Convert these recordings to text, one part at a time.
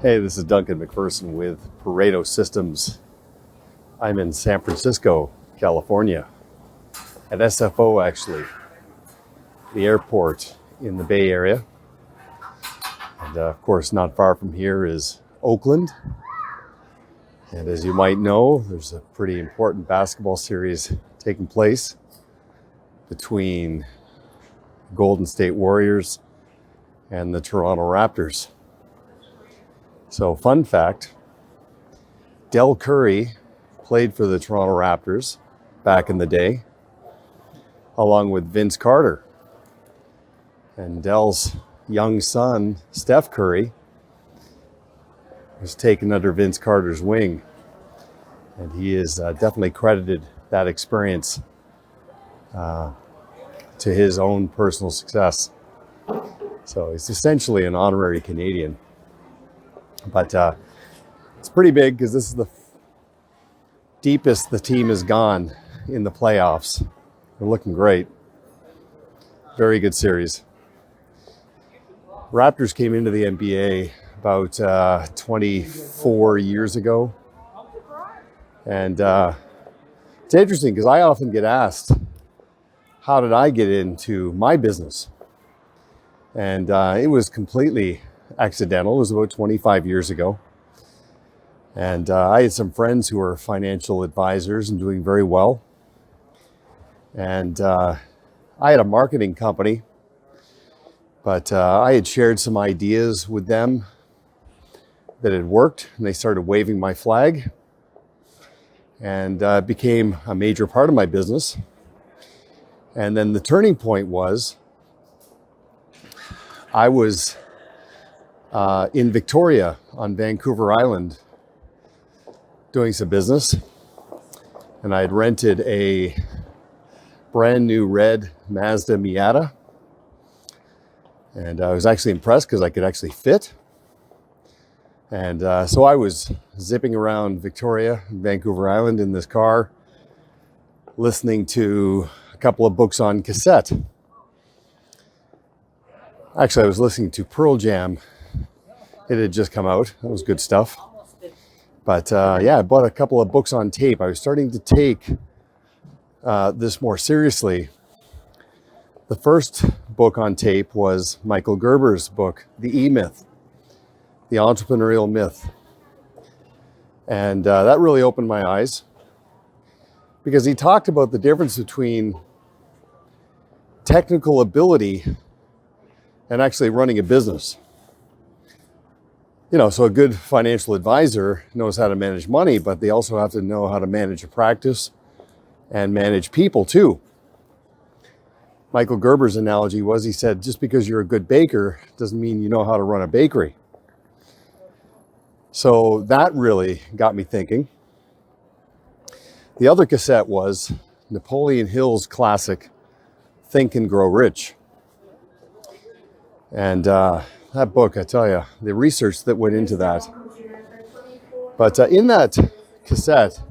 Hey, this is Duncan MacPherson with Pareto Systems. I'm in San Francisco, California, at SFO actually, the airport in the Bay Area. And of course, not far from here is Oakland. And as you might know, there's a pretty important basketball series taking place between Golden State Warriors and the Toronto Raptors. So, fun fact, Del Curry played for the Toronto Raptors back in the day, along with Vince Carter. And Del's young son, Steph Curry, was taken under Vince Carter's wing. And he is definitely credited that experience to his own personal success. So he's essentially an honorary Canadian. But it's pretty big because this is the deepest the team has gone in the playoffs. They're looking great. Very good series. Raptors came into the NBA about 24 years ago. And it's interesting because I often get asked, how did I get into my business? And it was completely accidental. It was about 25 years ago. And I had some friends who were financial advisors and doing very well. And I had a marketing company, but I had shared some ideas with them that had worked, and they started waving my flag, and it became a major part of my business. And then the turning point was I was in Victoria on Vancouver Island doing some business, and I had rented a brand new red Mazda Miata, and I was actually impressed because I could actually fit. And so I was zipping around Victoria and Vancouver Island in this car, listening to a couple of books on cassette. Actually, I was listening to Pearl Jam. It had just come out. That was good stuff. But I bought a couple of books on tape. I was starting to take this more seriously. The first book on tape was Michael Gerber's book, The E-Myth, The Entrepreneurial Myth. And that really opened my eyes because he talked about the difference between technical ability and actually running a business. You know, so a good financial advisor knows how to manage money, but they also have to know how to manage a practice and manage people too. Michael Gerber's analogy was, he said, just because you're a good baker doesn't mean you know how to run a bakery. So that really got me thinking. The other cassette was Napoleon Hill's classic, Think and Grow Rich. And that book, I tell you, the research that went into that. But in that cassette,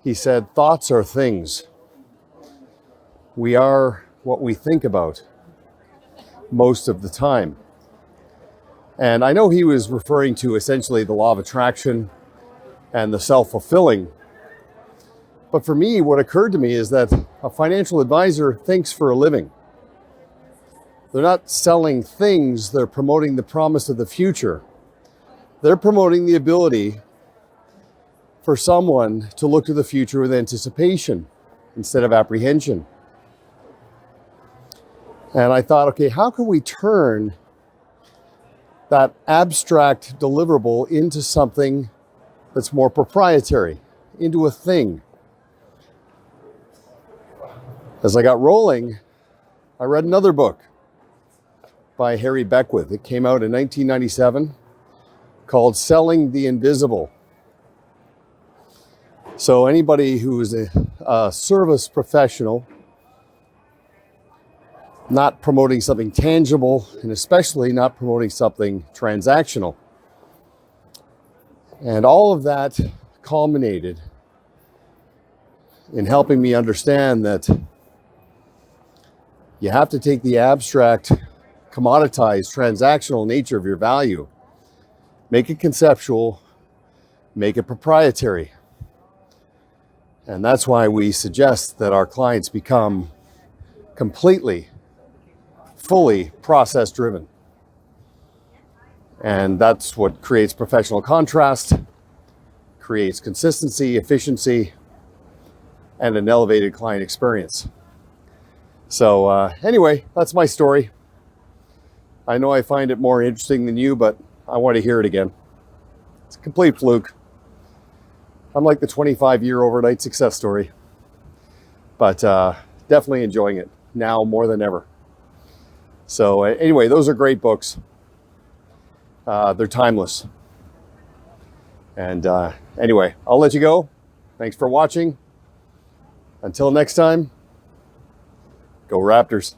he said, thoughts are things. We are what we think about most of the time. And I know he was referring to essentially the law of attraction and the self-fulfilling. But for me, what occurred to me is that a financial advisor thinks for a living. They're not selling things, they're promoting the promise of the future. They're promoting the ability for someone to look to the future with anticipation instead of apprehension. And I thought, okay, how can we turn that abstract deliverable into something that's more proprietary, into a thing? As I got rolling, I read another book by Harry Beckwith. It came out in 1997 called Selling the Invisible. So anybody who is a service professional, not promoting something tangible, and especially not promoting something transactional. And all of that culminated in helping me understand that you have to take the abstract, commoditized, transactional nature of your value Make it conceptual, make it proprietary. And that's why we suggest that our clients become completely, fully process driven. And that's what creates professional contrast, creates consistency, efficiency, and an elevated client experience. So anyway, that's my story. I know I find it more interesting than you, but I want to hear it again. It's a complete fluke. I'm like the 25-year overnight success story, but definitely enjoying it now more than ever. So anyway, those are great books. They're timeless. And anyway, I'll let you go. Thanks for watching. Until next time, go Raptors.